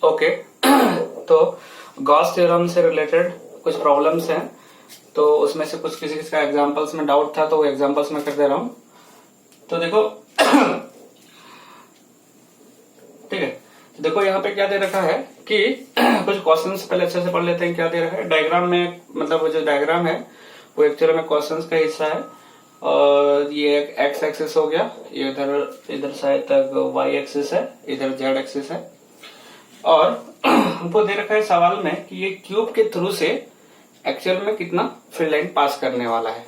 Okay तो Gauss theorem से related कुछ प्रॉब्लम्स हैं, तो उसमें से कुछ किसी का एग्जांपल्स में डाउट था तो वो एग्जांपल्स में कर दे रहा हूं। तो देखो ठीक है, तो देखो यहाँ पे क्या दे रखा है कि कुछ क्वेश्चंस पहले अच्छे से पढ़ लेते हैं। क्या दे रखा है डायग्राम में, मतलब वो जो डायग्राम है वो एक्चुअली में क्वेश्चंस का हिस्सा है। और ये एक एक्स एक्सिस हो गया, ये इधर साइड तक वाई एक्सिस है, इधर जेड एक्सिस है। और हमको दे रखा है सवाल में कि ये क्यूब के थ्रू से एक्चुअल में कितना फील्ड लाइन पास करने वाला है,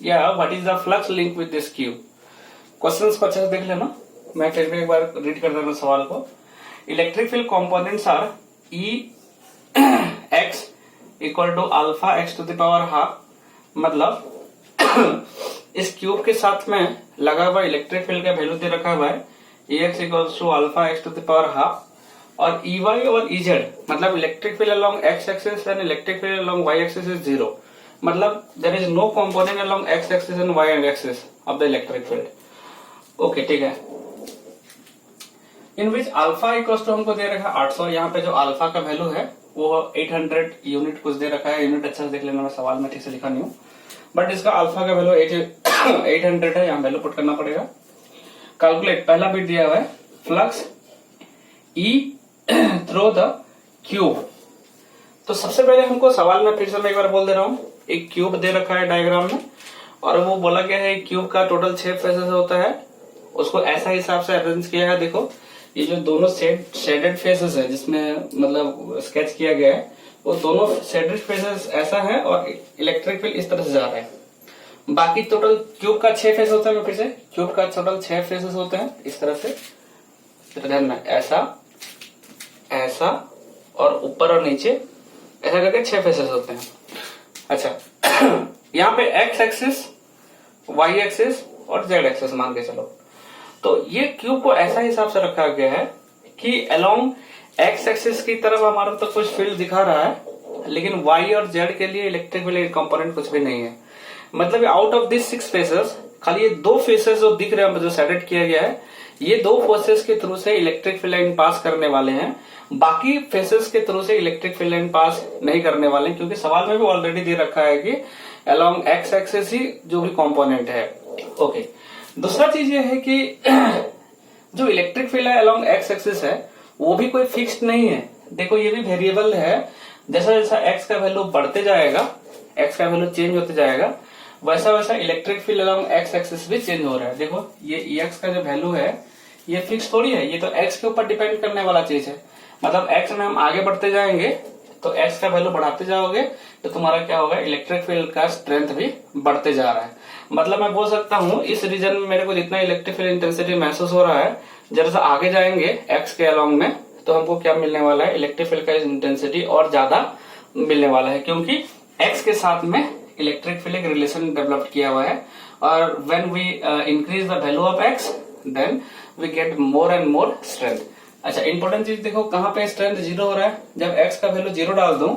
या what is the flux link with this cube. Questions को अच्छे से देख लेना, मैं फिर भी एक बार रीड कर देना सवाल को। Electric field components are E x equal to alpha x to the power half, मतलब इस क्यूब के साथ में लगा हुआ इलेक्ट्रिक फील्ड का वैल्यू दे रखा हुआ है E x equal to alpha x to the power half, और ई वाई और ई जेड मतलब electric field along x axis and electric field along y axis is zero, मतलब there is no component along x axis and Y axis of the electric field. Okay ठीक है, in which alpha equal to हमको दे रखा है 800। यहाँ पे जो अल्फा का वैल्यू है वो 800 यूनिट कुछ दे रखा है, यूनिट अच्छा से देख लेना, मैं सवाल में ठीक से लिखा नहीं हूँ, बट इसका अल्फा का वैल्यू 800 है, यहाँ वैल्यू पुट करना पड़ेगा। कैलकुलेट, पहला बिट दिया हुआ है flux E through the cube. तो सबसे पहले हमको सवाल में फिर से मैं एक बार बोल दे रहा हूँ, एक क्यूब दे रखा है डायग्राम में, और वो बोला गया है क्यूब का टोटल 6 फेसेस होता है, उसको ऐसा हिसाब से अरेंज किया है। देखो ये जो दोनों शेडेड फेसेस है जिसमें मतलब स्केच किया गया है, वो दोनों शेडेड फेसेस ऐसा है और इलेक्ट्रिक फील्ड इस तरह से जा रहा है। बाकी टोटल क्यूब का 6 फेस होता है, फिर से क्यूब का टोटल 6 फेसेस होते हैं इस तरह से, ध्यान में ऐसा ऐसा और ऊपर और नीचे ऐसा करके 6 फेसेस होते हैं। अच्छा यहाँ पे एक्स एक्सिस, वाई एक्सिस और जेड एक्सिस मान के चलो, तो ये क्यूब को ऐसा हिसाब से रखा गया है कि अलोंग एक्स एक्सिस की तरफ हमारा तो कुछ फील्ड दिखा रहा है, लेकिन वाई और जेड के लिए इलेक्ट्रिक फील्ड कंपोनेंट कुछ भी नहीं है। मतलब आउट ऑफ दिस 6 फेसेस खाली ये 2 फेसेस जो दिख रहे हैं जो सेलेक्ट किया गया है, ये 2 फेसेस के थ्रू से इलेक्ट्रिक फील्ड लाइन पास करने वाले हैं, बाकी फेसेस के थ्रू से इलेक्ट्रिक फील्ड लाइन पास नहीं करने वाले, क्योंकि सवाल में भी ऑलरेडी दे रखा है कि अलोंग एक्स एक्सिस ही जो भी कंपोनेंट है। ओके, दूसरा चीज ये है कि जो इलेक्ट्रिक फील्ड है अलोंग एक्स एक्सिस है वो भी कोई फिक्स्ड नहीं है। देखो ये भी वेरिएबल है, जैसा जैसा एक्स का वैल्यू बढ़ते जाएगा, एक्स का वैल्यू चेंज होते जाएगा, वैसा वैसा electric field along x axis भी चेंज हो रहा है। देखो ये एक्स का जो वैल्यू है ये फिक्स थोड़ी है, ये तो एक्स के ऊपर डिपेंड करने वाला चीज है। मतलब एक्स में हम आगे बढ़ते जाएंगे तो एक्स का वैल्यू बढ़ाते जाओगे तो तुम्हारा क्या होगा, इलेक्ट्रिक फील्ड का स्ट्रेंथ भी बढ़ते जा रहा है। मतलब मैं बोल सकता हूँ इस रीजन में मेरे को जितना इलेक्ट्रिक फील्ड इंटेंसिटी महसूस हो रहा है, जैसा आगे जाएंगे एक्स के अलोंग में तो हमको क्या मिलने वाला है, इलेक्ट्रिक फील्ड का इंटेंसिटी और ज्यादा मिलने वाला है, क्योंकि एक्स के साथ में इलेक्ट्रिक फील्ड एक रिलेशन डेवलप किया हुआ है। और when we increase the value of X then we get more and more strength. अच्छा इंपॉर्टेंट चीज देखो, कहाँ पे स्ट्रेंथ 0 हो रहा है, जब एक्स का वैल्यू 0 डाल दूं,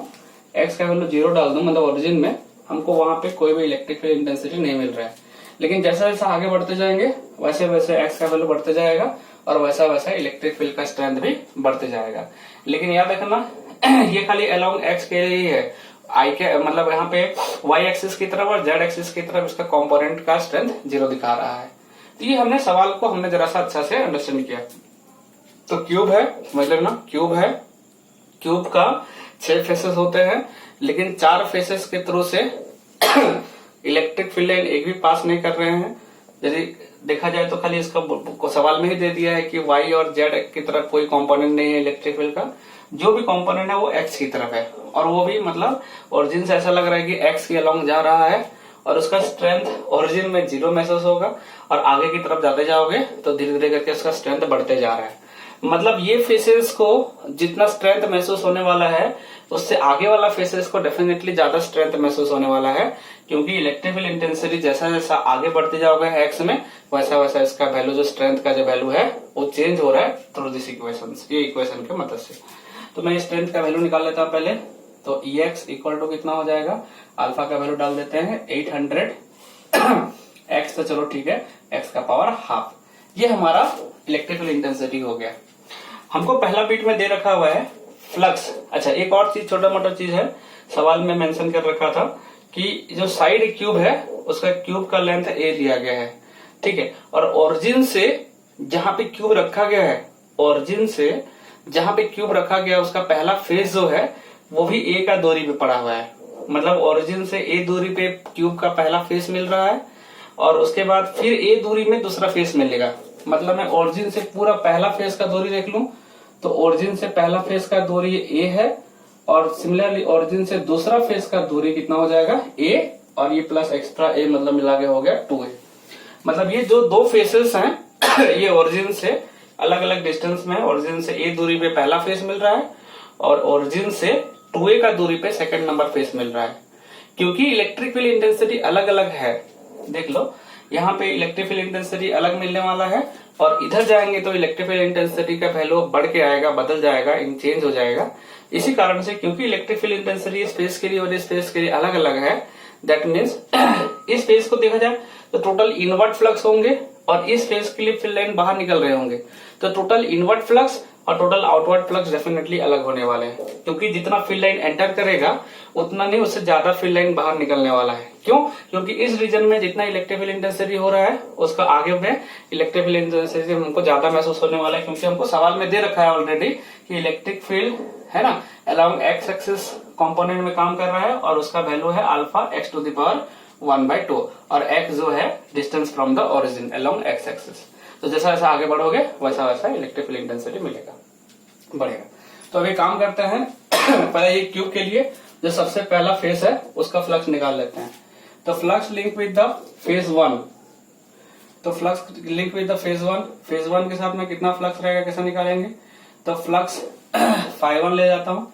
एक्स का वैल्यू 0 डाल दूं मतलब ओरिजिन में, हमको वहां पे कोई भी इलेक्ट्रिक फील्ड इंटेंसिटी नहीं मिल रहा है। लेकिन जैसा जैसा आगे बढ़ते जाएंगे वैसे वैसे एक्स का वैल्यू बढ़ते जाएगा और वैसा वैसा इलेक्ट्रिक फील्ड का स्ट्रेंथ भी बढ़ते जाएगा। लेकिन याद रखना ये खाली अलोंग एक्स के लिए ही है, आई के मतलब यहाँ पे वाई एक्सिस की तरफ और जेड एक्सिस की तरफ इसका कंपोनेंट का स्ट्रेंथ 0 दिखा रहा है। तो ये हमने सवाल को हमने जरा सा अच्छा से अंडरस्टैंड किया। तो क्यूब है, समझ लेना क्यूब है, क्यूब का 6 फेसेस होते हैं, लेकिन 4 फेसेस के थ्रू से इलेक्ट्रिक फील्ड लाइन एक भी पास नहीं कर रहे हैं। यदि देखा जाए तो खाली इसका सवाल में ही दे दिया है कि वाई और जेड की तरफ कोई कंपोनेंट नहीं है इलेक्ट्रिक फील्ड का, जो भी कंपोनेंट है वो एक्स की तरफ है, और वो भी मतलब ओरिजिन से ऐसा लग रहा है कि एक्स के अलोंग जा रहा है, और उसका स्ट्रेंथ ओरिजिन में 0 महसूस होगा, और आगे की तरफ जाते जाओगे तो धीरे धीरे करके उसका स्ट्रेंथ बढ़ते जा रहा है। मतलब ये फेसेस को जितना स्ट्रेंथ महसूस होने वाला है उससे आगे वाला फेसेस को डेफिनेटली ज्यादा स्ट्रेंथ महसूस होने वाला है, क्योंकि इलेक्ट्रिक फील्ड इंटेंसिटी जैसा जैसा आगे बढ़ते जाओगे एक्स में वैसा वैसा इसका वैल्यू जो स्ट्रेंथ का जो वैल्यू है वो चेंज हो रहा है थ्रू दिस इक्वेशन, ये इक्वेशन के मदद से। तो मैं स्ट्रेंथ का वैल्यू निकाल लेता हूं पहले। तो ई एक्स इक्वल टू कितना हो जाएगा, अल्फा का वैल्यू डाल देते हैं 800 एक्स तो चलो ठीक है, एक्स का पावर हाफ, ये हमारा इलेक्ट्रिकल इंटेंसिटी हो गया। हमको पहला बीट में दे रखा हुआ है फ्लक्स। अच्छा, एक और चीज, छोटा मोटा चीज है, सवाल में मेंशन कर रखा था कि जो साइड क्यूब है उसका क्यूब का लेंथ a दिया गया है, ठीक है। और ओरिजिन से जहां पे क्यूब रखा गया है, ओरिजिन से जहां पे क्यूब रखा गया है उसका पहला फेस जो है वो भी a का दूरी पे पड़ा हुआ है। मतलब ओरिजिन से a दूरी पे क्यूब का पहला फेस मिल रहा है और उसके बाद फिर a दूरी में दूसरा फेस मिलेगा। मतलब मैं ओरिजिन से पूरा पहला फेस का दूरी देख लूं तो ओरिजिन से पहला फेस का दूरी a है और सिमिलरली ओरिजिन से दूसरा फेस का दूरी कितना हो जाएगा a, और ये प्लस एक्स्ट्रा a, मतलब मिला के हो गया 2a। मतलब ये जो दो फेसेस हैं ये ओरिजिन से अलग अलग डिस्टेंस में, ओरिजिन से a दूरी पे पहला फेस मिल रहा है और ओरिजिन से 2a का दूरी पे सेकंड नंबर फेस मिल रहा है। क्योंकि इलेक्ट्रिक फील्ड इंटेंसिटी अलग अलग है, देख लो यहाँ पे इलेक्ट्रिक फील्ड इंटेंसिटी अलग मिलने वाला है और इधर जाएंगे तो इलेक्ट्रिक फील्ड इंटेंसिटी का वैल्यू बढ़ के आएगा, बदल जाएगा, चेंज हो जाएगा। इसी कारण से क्योंकि इलेक्ट्रिक फील्ड इंटेंसिटी स्पेस के लिए और स्पेस के लिए अलग अलग है, दैट मीन्स इस फेस को देखा जाए तो टोटल इनवर्ट फ्लक्स होंगे और इस फेस के लिए फील्ड लाइन बाहर निकल रहे होंगे, तो टोटल इनवर्ट फ्लक्स और टोटल आउटवर्ड फ्लक्स डेफिनेटली अलग होने वाले हैं। क्योंकि जितना फील्ड लाइन एंटर करेगा उतना नहीं, उससे ज्यादा फील्ड लाइन बाहर निकलने वाला है। क्यों? क्योंकि इस रीजन में जितना इलेक्ट्रिक फील्ड इंटेंसिटी हो रहा है उसका आगे में इलेक्ट्रिक फील्ड इंटेंसिटी हमको ज्यादा महसूस होने वाला है। क्योंकि हमको सवाल में दे रखा है ऑलरेडी कि इलेक्ट्रिक फील्ड है ना अलोंग एक्स एक्सिस कंपोनेंट में काम कर रहा है और उसका वैल्यू है alpha x to the power 1/2 और x जो है distance from the origin along x axis. तो जैसा जैसा आगे बढ़ोगे वैसा वैसा इलेक्ट्रिक फील्ड इंटेंसिटी मिलेगा, बढ़ेगा। तो अभी काम करते हैं पहले ये क्यूब के लिए जो सबसे पहला फेस है उसका फ्लक्स निकाल लेते हैं। तो flux link with the phase 1, तो flux link with the phase 1, phase 1 के साथ में कितना फ्लक्स रहेगा, कैसे निकालेंगे? तो फ्लक्स φ1 ले जाता हूं,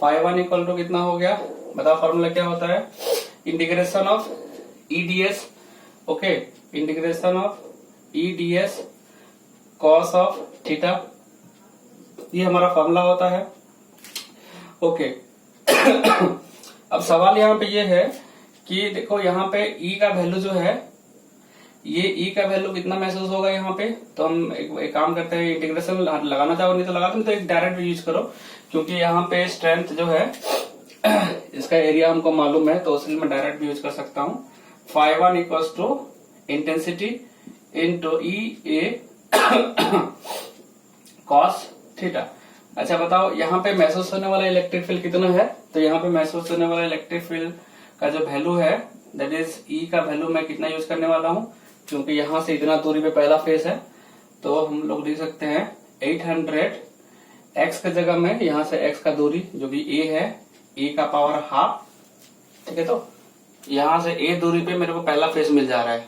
φ1 इक्वल टू कितना हो गया, बताओ फॉर्मूला क्या होता है, integration of EDS, okay, integration of EDS cos of theta, ये हमारा फॉर्मूला होता है, ओके। अब सवाल यहाँ पे ये है कि देखो यहाँ पे E का वैल्यू जो है, ये E का वैल्यू कितना महसूस होगा यहाँ पे, तो हम एक काम करते हैं, इंटीग्रेशन लगाना चाहो नहीं तो लगा दो, तो एक डायरेक्ट यूज करो क्योंकि यहाँ पे स्ट्रेंथ जो है इसका एरिया हमको मालूम है, तो उसलिए मैं डायरेक्ट भी यूज कर सकता हूँ। φ1 equals to intensity into EA cos theta. अच्छा बताओ यहाँ पे महसूस होने वाला इलेक्ट्रिक फील्ड कितना है, तो यहाँ पे महसूस होने वाला इलेक्ट्रिक फील्ड का जो वैल्यू है दैट इज E का वैल्यू मैं कितना यूज करने वाला हूँ, क्योंकि यहाँ से इतना दूरी पे पहला फेस है तो हम लोग लिख सकते हैं 800 x के जगह में यहाँ से x का दूरी जो भी a है a का पावर हाफ, ठीक है। तो यहाँ से a दूरी पे मेरे को पहला फेस मिल जा रहा है,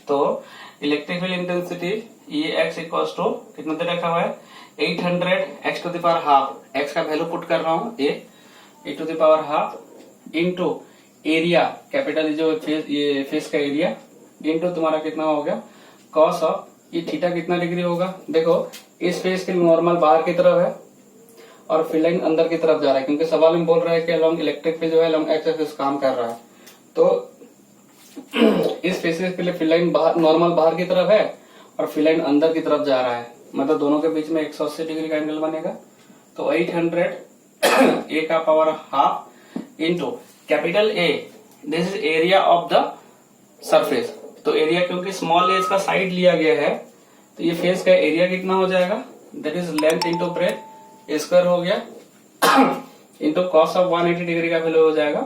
तो इलेक्ट्रिक फील्ड इंटेंसिटी ये x इक्वल्स टू कितना दे रखा हुआ है 800 x to the power half, x का वैल्यू पुट कर रहा हूँ a to the power half into area, capital जो फेस, ये फेस का एरिया इंटू तुम्हारा कितना हो गया कॉस ऑफ, ये थीटा कितना डिग्री होगा, देखो इस फेस के नॉर्मल बाहर की तरफ है और फील्ड लाइन अंदर की तरफ जा रहा है, क्योंकि सवाल में बोल रहा है कि अलोंग इलेक्ट्रिक फील्ड जो है अलोंग एक्स एक्सिस काम कर रहा है, तो इस फेसेस के लिए फील्ड लाइन बाहर नॉर्मल बाहर की तरफ है और फील्ड लाइन अंदर की तरफ जा रहा है, मतलब दोनों के बीच में 180 डिग्री का एंगल बनेगा। तो 800 a का power half into capital A, this is area of the surface, तो एरिया क्योंकि स्मॉल एज का साइड लिया गया है तो ये फेस का एरिया कितना हो जाएगा, that is length into breadth square हो गया इंटू कॉस ऑफ 180 डिग्री का वैल्यू हो जाएगा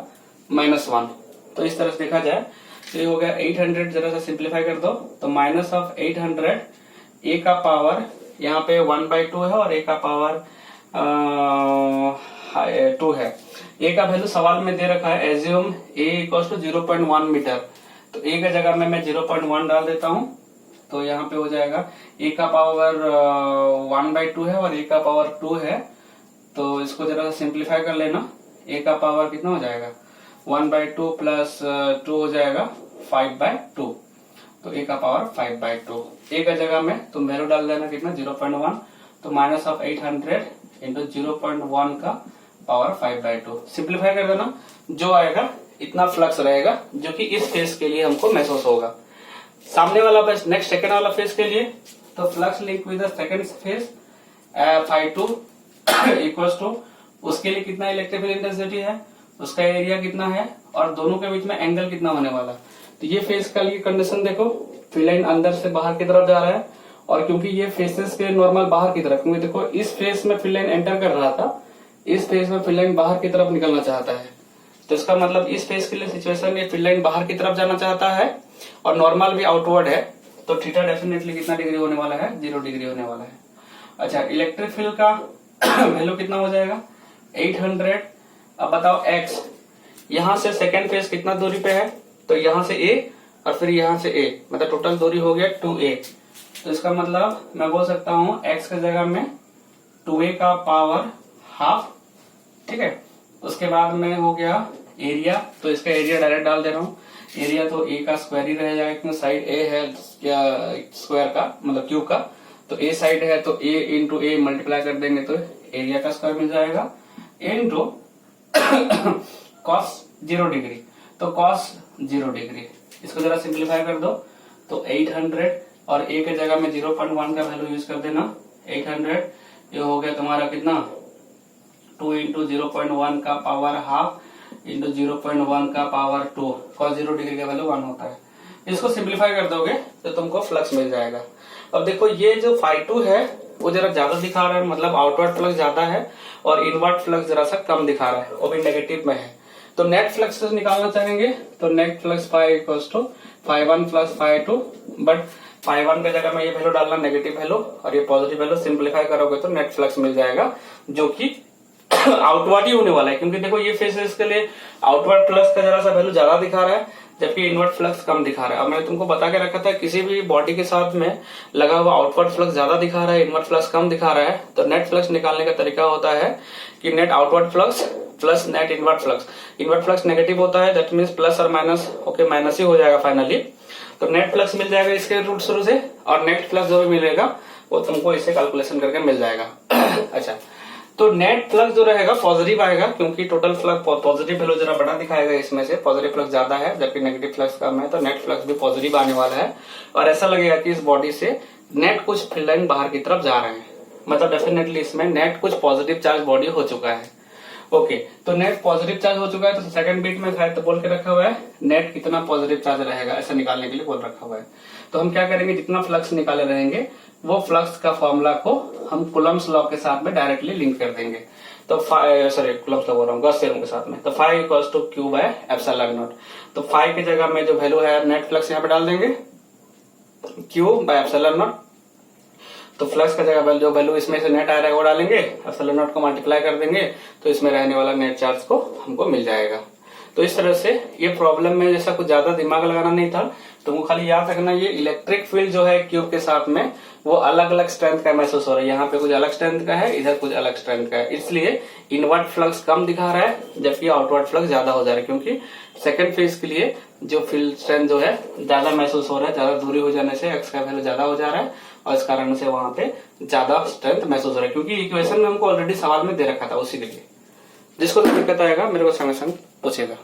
-1। तो इस तरह से देखा जाए तो ये हो गया 800, जरा सा सिंप्लीफाई कर दो तो माइनस ऑफ 800 a का पावर यहाँ पे 1/2 है और a का पावर 2 है। a का वैल्यू सवाल में दे रखा है, assume a equals to 0.1 metre, तो a का जगह में मैं 0.1 डाल देता हूँ, तो यहाँ पे हो जाएगा a का पावर 1/2 है और a का पावर 2 है, तो इसको जरा सिंप्लीफाई कर लेना, a का पावर कितना हो जाएगा 1/2 प्लस 2 हो जाएगा 5/2, तो a का पावर 5/2, a का जगह में तुम वैल्यू डाल देना कितना 0.1, तो माइनस ऑफ 800 इंटू 0.1 का पावर 5/2, सिंप्लीफाई कर देना, जो आएगा इतना फ्लक्स रहेगा जो कि इस फेस के लिए हमको महसूस होगा। सामने वाला नेक्स्ट सेकंड वाला फेस के लिए, तो flux link with the second face phi2 equals to उसके लिए कितना इलेक्ट्रिक फील्ड इंटेंसिटी है, उसका एरिया कितना है और दोनों के बीच में एंगल कितना होने वाला। तो ये फेस का लिए कंडीशन देखो, फील्ड लाइन अंदर से बाहर की तरफ जा रहा है और क्योंकि ये फेसेस के नॉर्मल बाहर की तरफ, क्योंकि देखो इस फेस में फील्ड लाइन एंटर कर रहा था, इस फेस में फील्ड लाइन बाहर की तरफ निकलना चाहता है। तो इसका मतलब इस फेस के लिए सिचुएशन ये फील्ड लाइन बाहर की तरफ जाना चाहता है और नॉर्मल भी आउटवर्ड है, तो थीटा डेफिनेटली कितना डिग्री होने वाला है, 0 डिग्री होने वाला है। अच्छा, इलेक्ट्रिक फील्ड का वैल्यू कितना हो जाएगा 800। अब बताओ x, यहां से सेकेंड फेस कितना दूरी पे है, तो यहां से a और फिर यहां से a, मतलब टोटल दूरी हो गया 2a। तो इसका मतलब मैं बोल सकता हूं x की जगह में 2a का पावर हाफ, ठीक है। उसके बाद में हो गया एरिया, तो इसका एरिया डायरेक्ट डाल दे रहा हूँ। एरिया तो a का स्क्वायर ही रह जाएगा क्योंकि साइड a है स्क्वायर का, मतलब क्यूब का, तो a साइड है तो a इंटू a मल्टीप्लाई कर देंगे तो एरिया का स्क्वायर मिल जाएगा इंटू कॉस 0 डिग्री, तो कॉस 0 डिग्री। इसको जरा सिंप्लीफाई कर दो तो 800 और a के जगह में 0.1 का वैल्यू यूज कर देना। 800 ये हो गया तुम्हारा कितना 2 इंटू 0.1 का पावर हाफ इंटू 0.1 का पावर 2, कॉस 0 डिग्री का वैल्यू 1 होता है। इसको सिंप्लीफाई कर दोगे तो तुमको फ्लक्स मिल जाएगा। अब देखो ये जो phi2 है वो जरा ज्यादा दिखा रहा है, मतलब आउटवर्ड फ्लक्स ज्यादा है और इनवर्ट फ्लक्स जरा सा कम दिखा रहा है, वो भी नेगेटिव में है। तो नेट फ्लक्स निकालना चाहेंगे तो net flux phi equals to phi1 plus phi2, but phi1 के जगह में ये वैल्यू डालना नेगेटिव वैल्यू और ये पॉजिटिव वैल्यू, सिंप्लीफाई करोगे तो नेट फ्लक्स मिल जाएगा जो कि आउटवर्ड ही होने वाला है, क्योंकि देखो ये फेसेस के लिए आउटवर्ड फ्लक्स का जरा सा वैल्यू ज्यादा दिखा रहा है जबकि इनवर्ट फ्लक्स कम दिखा रहा है। अब मैंने तुमको बता के रखा था किसी भी बॉडी के साथ में लगा हुआ आउटवर्ड फ्लक्स ज्यादा दिखा रहा है, इनवर्ट फ्लक्स कम दिखा रहा है, तो नेट फ्लक्स निकालने का तरीका होता है कि net outward flux plus net invert flux. Invert flux negative होता है, दैट मीन्स प्लस और माइनस, ओके माइनस ही हो जाएगा फाइनली। तो नेट फ्लक्स मिल जाएगा इसके रूट शुरू से, और नेट फ्लक्स जो भी मिलेगा वो तुमको इसे कैलकुलेशन करके मिल जाएगा। अच्छा, तो नेट फ्लक्स जो रहेगा पॉजिटिव आएगा क्योंकि टोटल फ्लक्स पॉजिटिव वैल्यू जरा बड़ा दिखाएगा, इसमें से पॉजिटिव फ्लक्स ज्यादा है जबकि नेगेटिव फ्लक्स कम है, तो नेट फ्लक्स भी पॉजिटिव आने वाला है। और ऐसा लगेगा कि इस बॉडी से नेट कुछ फील्ड लाइन बाहर की तरफ जा रहे हैं, मतलब डेफिनेटली इसमें नेट कुछ पॉजिटिव चार्ज बॉडी हो चुका है। ओके, तो नेट पॉजिटिव चार्ज हो चुका है, तो सेकंड बीट में शायद तो बोल के रखा हुआ है नेट कितना पॉजिटिव चार्ज रहेगा, ऐसा निकालने के लिए बोल रखा हुआ है। तो हम क्या करेंगे, जितना फ्लक्स निकाले रहेंगे वो फ्लक्स का फॉर्मूला को हम कुलम्स लॉ के साथ में डायरेक्टली लिंक कर देंगे। तो कुलम्स लॉ बोल रहा हूँ, गॉस थ्योरम के साथ में, तो phi equals to q by epsilon naught. तो फाई की जगह में जो वैल्यू है नेट फ्लक्स यहाँ पे डाल देंगे क्यू बाय एप्सिलॉन नॉट। तो फ्लक्स का जगह जो वैल्यू इसमें से नेट आ रहा है वो डालेंगे, एप्सिलॉन नॉट को मल्टीप्लाई कर देंगे तो इसमें रहने वाला नेट चार्ज को हमको मिल जाएगा। तो इस तरह से ये प्रॉब्लम में जैसा कुछ ज्यादा दिमाग लगाना नहीं था, तुमको खाली याद रखना ये इलेक्ट्रिक फील्ड जो है क्यूब के साथ में वो अलग अलग स्ट्रेंथ का महसूस हो रहा है। यहाँ पे कुछ अलग स्ट्रेंथ का है, इधर कुछ अलग स्ट्रेंथ का है, इसलिए इनवर्ट फ्लक्स कम दिखा रहा है जबकि आउटवर्ड फ्लक्स ज्यादा हो जा रहा है, क्योंकि सेकंड फेज के लिए जो फील्ड स्ट्रेंथ जो है ज्यादा महसूस हो रहा है, ज्यादा दूरी हो जाने से एक्स का वैल्यू ज्यादा हो जा रहा है और इस कारण से वहां पे ज्यादा स्ट्रेंथ महसूस हो रहा है, क्योंकि इक्वेशन में हमको ऑलरेडी सवाल में दे रखा था उसी के लिए। जिसको तो दिक्कत आएगा मेरे को संग संग पूछेगा।